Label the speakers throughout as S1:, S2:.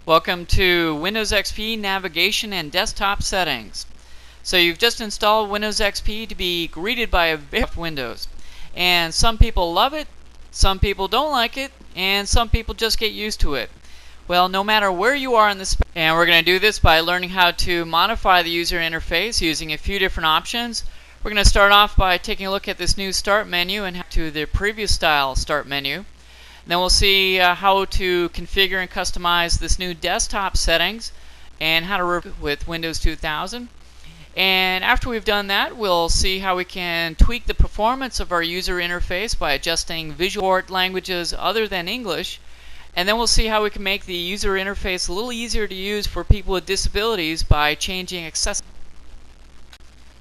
S1: Welcome to Windows XP Navigation and Desktop Settings. So you've just installed Windows XP to be greeted by a big Windows. And some people love it, some people don't like it, and some people just get used to it. Well, no matter where you are in this, and we're going to do this by learning how to modify the user interface using a few different options. We're going to start off by taking a look at this new Start menu and to the previous style Start menu. Then we'll see how to configure and customize this new desktop settings and how to work with Windows 2000. And after we've done that, we'll see how we can tweak the performance of our user interface by adjusting visual languages other than English. And then we'll see how we can make the user interface a little easier to use for people with disabilities by changing accessibility.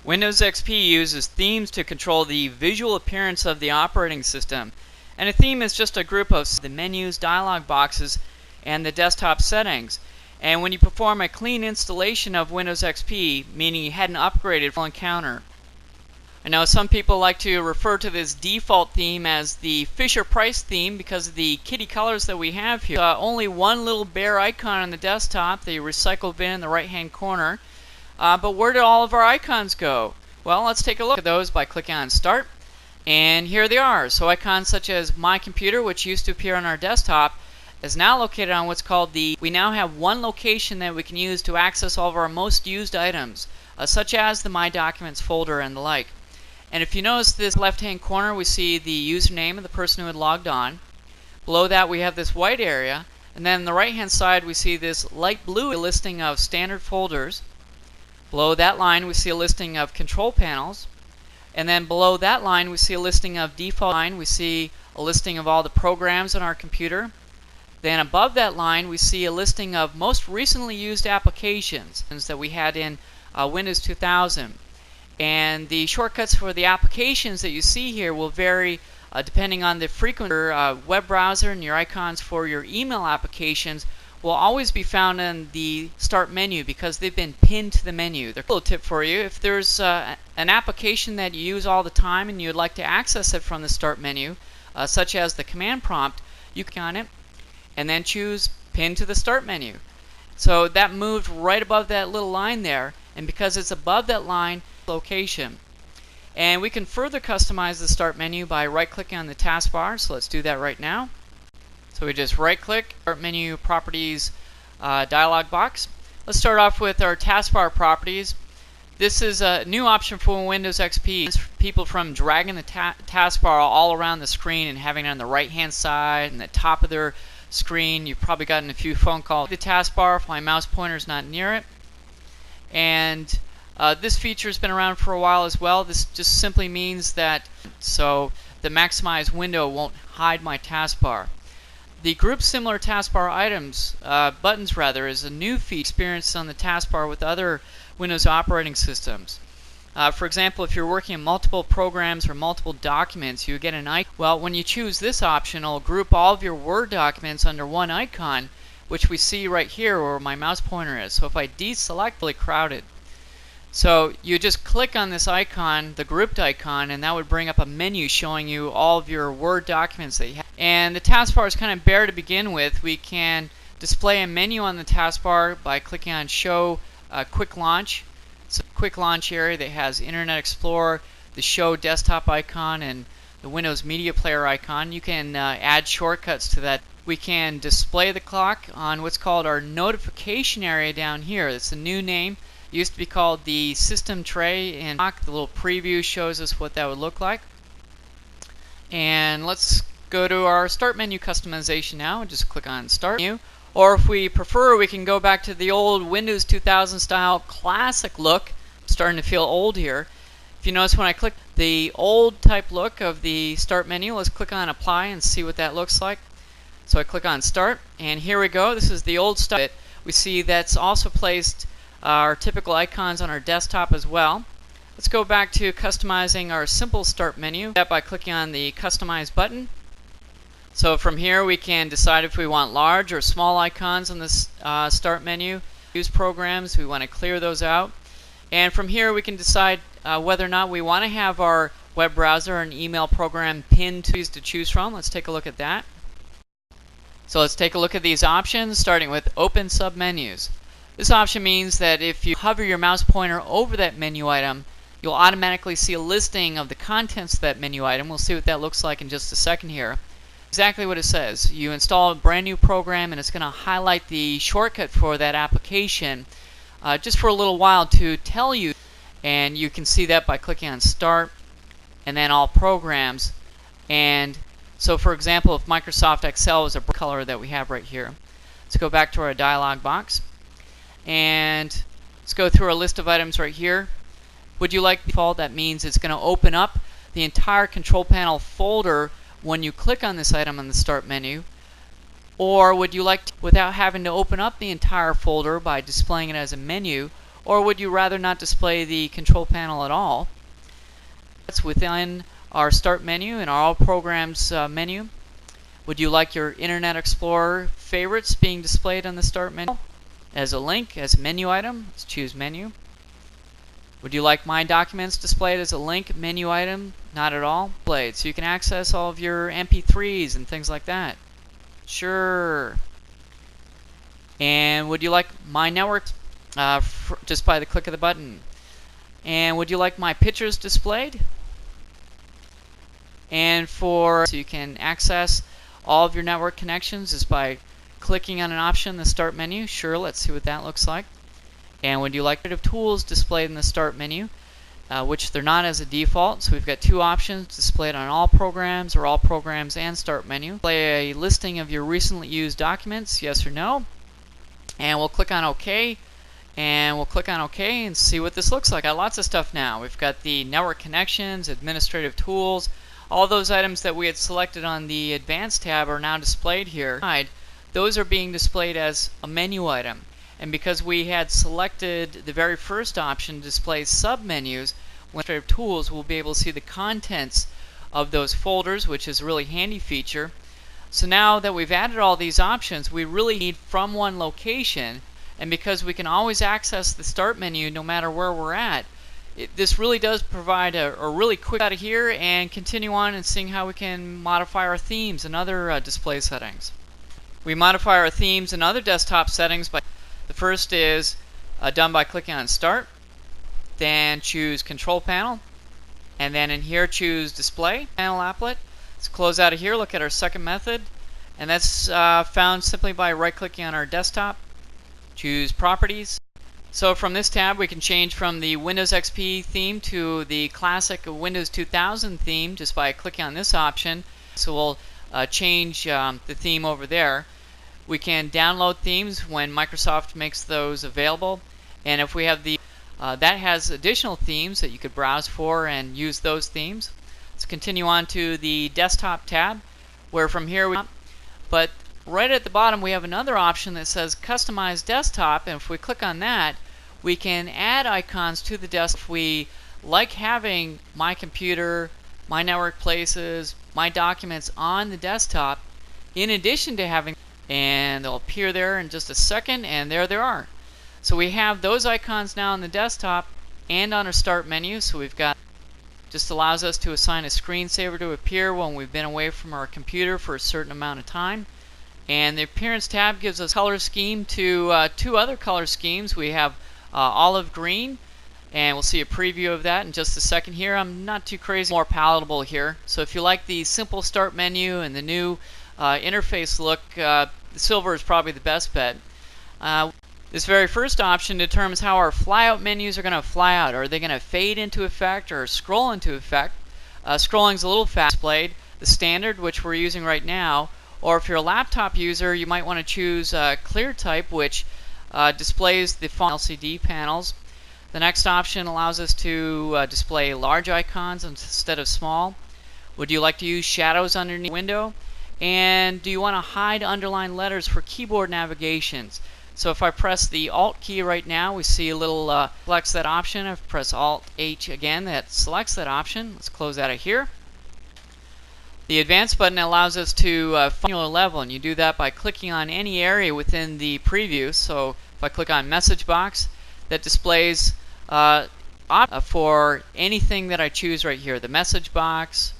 S1: Windows XP uses themes to control the visual appearance of the operating system. And a theme is just a group of the menus, dialog boxes, and the desktop settings. And when you perform a clean installation of Windows XP, meaning you hadn't upgraded, you'll encounter. I know some people like to refer to this default theme as the Fisher-Price theme because of the kitty colors that we have here. Only one little bare icon on the desktop, the recycle bin in the right-hand corner. But where did all of our icons go? Well, let's take a look at those by clicking on Start. And here they are. So icons such as My Computer, which used to appear on our desktop, is now located on what's called we now have one location that we can use to access all of our most used items, such as the My Documents folder and the like. And if you notice this left-hand corner, we see the username of the person who had logged on. Below that we have this white area, and then on the right-hand side we see this light blue listing of standard folders. Below that line we see a listing of control panels. And then below that line we see a listing of default line. We see a listing of all the programs on our computer. Then above that line we see a listing of most recently used applications that we had in Windows 2000. And the shortcuts for the applications that you see here will vary depending on the frequency. Your web browser and your icons for your email applications will always be found in the Start menu because they've been pinned to the menu. There's a little tip for you. If there's an application that you use all the time and you'd like to access it from the Start menu, such as the command prompt, you click on it and then choose Pin to the Start menu. So that moved right above that little line there, and because it's above that line, location. And we can further customize the Start menu by right-clicking on the taskbar, so let's do that right now. So we just right-click, Start Menu Properties dialog box. Let's start off with our Taskbar Properties. This is a new option for Windows XP. It's people from dragging the taskbar all around the screen and having it on the right-hand side and the top of their screen. You've probably gotten a few phone calls. The taskbar, if my mouse pointer is not near it. And this feature has been around for a while as well. This just simply means that so the maximize window won't hide my taskbar. The group similar taskbar items, buttons rather, is a new feature experienced on the taskbar with other Windows operating systems. For example, if you're working on multiple programs or multiple documents, you get an icon. Well, when you choose this option, it'll group all of your Word documents under one icon, which we see right here where my mouse pointer is. So if I deselect, really crowded. So you just click on this icon, the grouped icon, and that would bring up a menu showing you all of your Word documents that you have. And the taskbar is kind of bare to begin with. We can display a menu on the taskbar by clicking on Show Quick Launch. It's a quick launch area that has Internet Explorer, the Show desktop icon, and the Windows Media Player icon. You can add shortcuts to that. We can display the clock on what's called our notification area down here. It's a new name. It used to be called the System Tray, and the little preview shows us what that would look like. And let's go to our Start menu customization now and just click on Start menu. Or if we prefer, we can go back to the old Windows 2000 style classic look. I'm starting to feel old here. If you notice when I click the old type look of the Start menu, let's click on Apply and see what that looks like. So I click on Start, and here we go. This is the old stuff. We see that's also placed our typical icons on our desktop as well. Let's go back to customizing our simple Start menu by clicking on the Customize button. So from here we can decide if we want large or small icons on this Start menu. Use programs, we want to clear those out. And from here we can decide whether or not we want to have our web browser and email program pinned to choose from. Let's take a look at that. So let's take a look at these options, starting with Open Submenus. This option means that if you hover your mouse pointer over that menu item, you'll automatically see a listing of the contents of that menu item. We'll see what that looks like in just a second here. Exactly what it says. You install a brand new program and it's going to highlight the shortcut for that application just for a little while to tell you, and you can see that by clicking on Start and then All Programs. And so for example, if Microsoft Excel is a color that we have right here, let's go back to our dialog box and let's go through our list of items right here. Would you like default? That means it's going to open up the entire control panel folder when you click on this item on the Start menu. Or would you like to, without having to open up the entire folder by displaying it as a menu, or would you rather not display the control panel at all? That's within our Start menu and our All Programs menu. Would you like your Internet Explorer favorites being displayed on the Start menu as a link, as a menu item? Let's choose Menu. Would you like My Documents displayed as a link menu item? Not at all. So you can access all of your MP3s and things like that. Sure. And would you like My Network just by the click of the button? And would you like My Pictures displayed? And so you can access all of your network connections just by clicking on an option in the Start menu. Sure, let's see what that looks like. And would you like tools displayed in the Start menu, which they're not as a default. So we've got two options displayed on All Programs or All Programs and Start menu. Display a listing of your recently used documents, yes or no. And we'll click on OK. And we'll click on OK and see what this looks like. Got lots of stuff now. We've got the network connections, administrative tools. All those items that we had selected on the Advanced tab are now displayed here. Those are being displayed as a menu item. And because we had selected the very first option, display submenus, when administrative tools, we'll be able to see the contents of those folders, which is a really handy feature. So now that we've added all these options, we really need from one location. And because we can always access the Start menu no matter where we're at, this really does provide a really quick out of here and continue on and seeing how we can modify our themes and other display settings. We modify our themes and other desktop settings by the first is done by clicking on Start, then choose Control Panel, and then in here choose Display Panel Applet. Let's close out of here, look at our second method, and that's found simply by right-clicking on our desktop, choose Properties. So from this tab we can change from the Windows XP theme to the classic Windows 2000 theme just by clicking on this option. So we'll change the theme over there. We can download themes when Microsoft makes those available, and if we have the that has additional themes that you could browse for and use those themes. Let's continue on to the Desktop tab, where from here but right at the bottom we have another option that says Customize Desktop, and if we click on that, we can add icons to the desktop. If we like having My Computer, My Network Places, My Documents on the desktop, in addition to having, and they'll appear there in just a second, and there they are. So we have those icons now on the desktop and on our Start menu. So we've got, just allows us to assign a screensaver to appear when we've been away from our computer for a certain amount of time. And the Appearance tab gives us color scheme to two other color schemes. We have olive green, and we'll see a preview of that in just a second here. I'm not too crazy, more palatable here. So if you like the simple Start menu and the new interface look, the silver is probably the best bet. This very first option determines how our flyout menus are going to fly out. Are they going to fade into effect or scroll into effect? Scrolling is a little fast displayed. The standard, which we're using right now, or if you're a laptop user, you might want to choose Clear Type, which displays the font LCD panels. The next option allows us to display large icons instead of small. Would you like to use shadows underneath the window? And do you want to hide underlined letters for keyboard navigations? So if I press the Alt key right now, we see a little selects that option. If I press Alt H again, that selects that option. Let's close out of here. The Advanced button allows us to find a level, and you do that by clicking on any area within the preview. So if I click on Message Box, that displays for anything that I choose right here. The Message Box,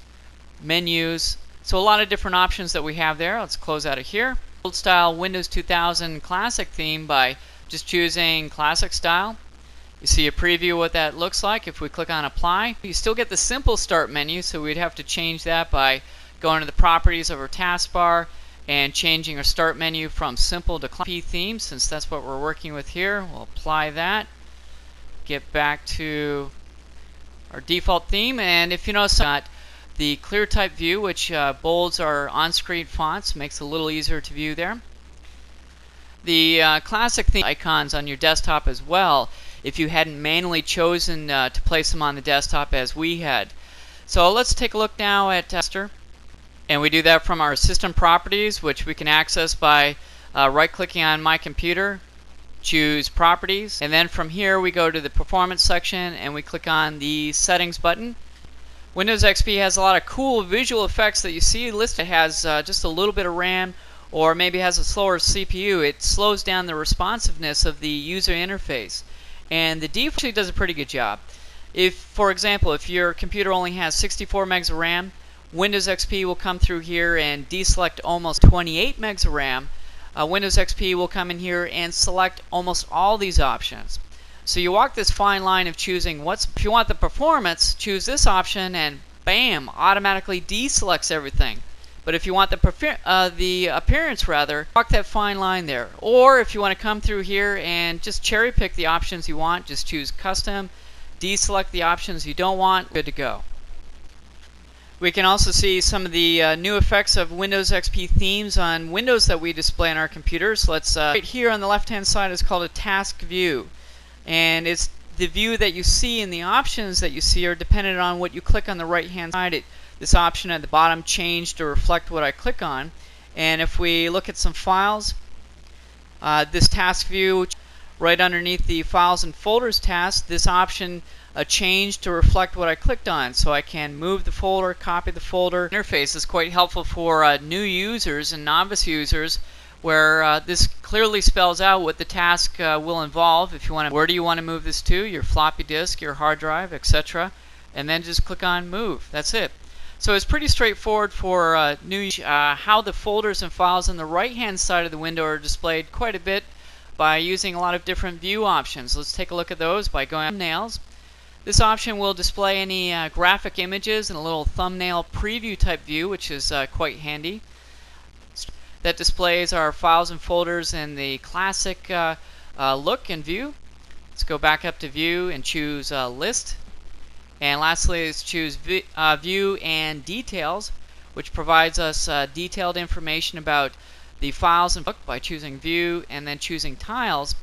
S1: menus. So a lot of different options that we have there. Let's close out of here. old style Windows 2000 Classic theme by just choosing Classic Style. You see a preview of what that looks like. If we click on Apply, you still get the simple start menu, so we'd have to change that by going to the Properties of our taskbar and changing our start menu from simple to P theme, since that's what we're working with here. We'll apply that, get back to our default theme, and if you notice, got the clear type view, which bolds our on-screen fonts, makes it a little easier to view there. The classic theme icons on your desktop as well, if you hadn't manually chosen to place them on the desktop as we had. So let's take a look now at Tester, and we do that from our System Properties, which we can access by right-clicking on My Computer, choose Properties, and then from here we go to the Performance section and we click on the Settings button. Windows XP has a lot of cool visual effects that you see listed. It has just a little bit of RAM, or maybe has a slower CPU. It slows down the responsiveness of the user interface, and the default actually does a pretty good job. If, for example, if your computer only has 64 megs of RAM, Windows XP will come through here and deselect almost 28 megs of RAM. Windows XP will come in here and select almost all these options. So you walk this fine line of choosing if you want the performance, choose this option and bam, automatically deselects everything. But if you want the appearance rather, walk that fine line there. Or if you want to come through here and just cherry pick the options you want, just choose custom, deselect the options you don't want, good to go. We can also see some of the new effects of Windows XP themes on Windows that we display on our computers. Let's right here on the left hand side is called a task view, and it's the view that you see, and the options that you see are dependent on what you click on the right hand side. This option at the bottom changed to reflect what I click on, and if we look at some files, this task view right underneath the Files and Folders task, this option changed to reflect what I clicked on, so I can move the folder, copy the folder. Interface is quite helpful for new users and novice users, where this clearly spells out what the task will involve. If you want to, where do you want to move this to? Your floppy disk, your hard drive, etc. And then just click on Move. That's it. So it's pretty straightforward for new how the folders and files on the right hand side of the window are displayed quite a bit by using a lot of different view options. Let's take a look at those by going to Thumbnails. This option will display any graphic images in a little thumbnail preview type view, which is quite handy. That displays our files and folders in the classic look and view. Let's go back up to View and choose List. And lastly, let's choose View and Details, which provides us detailed information about the files and book by choosing View and then choosing Tiles.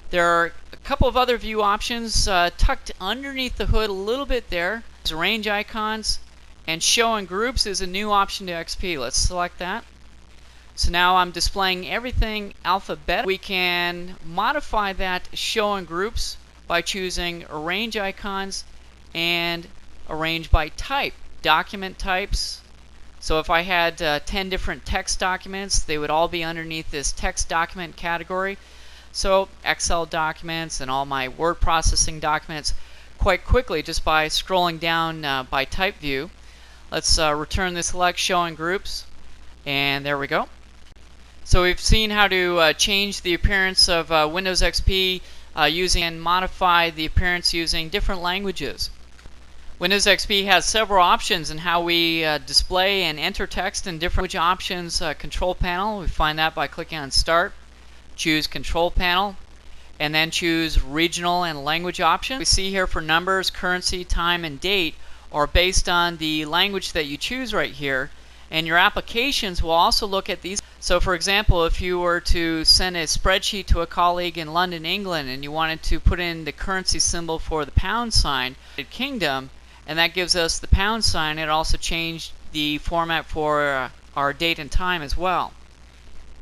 S1: There are a couple of other view options tucked underneath the hood a little bit there. There's Arrange Icons, and Show in Groups is a new option to XP. Let's select that. So now I'm displaying everything alphabetic. We can modify that Show in Groups by choosing Arrange Icons and Arrange by Type. Document types. So if I had 10 different text documents, they would all be underneath this text document category. So Excel documents and all my word processing documents quite quickly just by scrolling down by type view. Let's return the select Show in Groups, and there we go. So we've seen how to change the appearance of Windows XP using and modify the appearance using different languages. Windows XP has several options in how we display and enter text in different language options. Control panel, we find that by clicking on Start. Choose Control Panel, and then choose Regional and Language options. We see here for numbers, currency, time, and date are based on the language that you choose right here, and your applications will also look at these. So for example, if you were to send a spreadsheet to a colleague in London, England, and you wanted to put in the currency symbol for the pound sign, Kingdom, and that gives us the pound sign, it also changed the format for our date and time as well.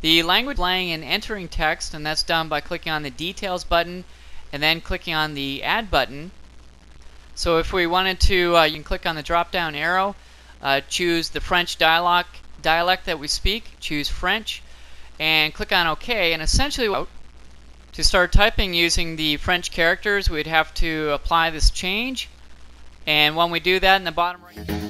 S1: The language displaying and entering text, and that's done by clicking on the Details button and then clicking on the Add button. So if we wanted to, you can click on the drop down arrow, choose the French dialect that we speak, choose French, and click on OK. And essentially, to start typing using the French characters, we'd have to apply this change. And when we do that in the bottom right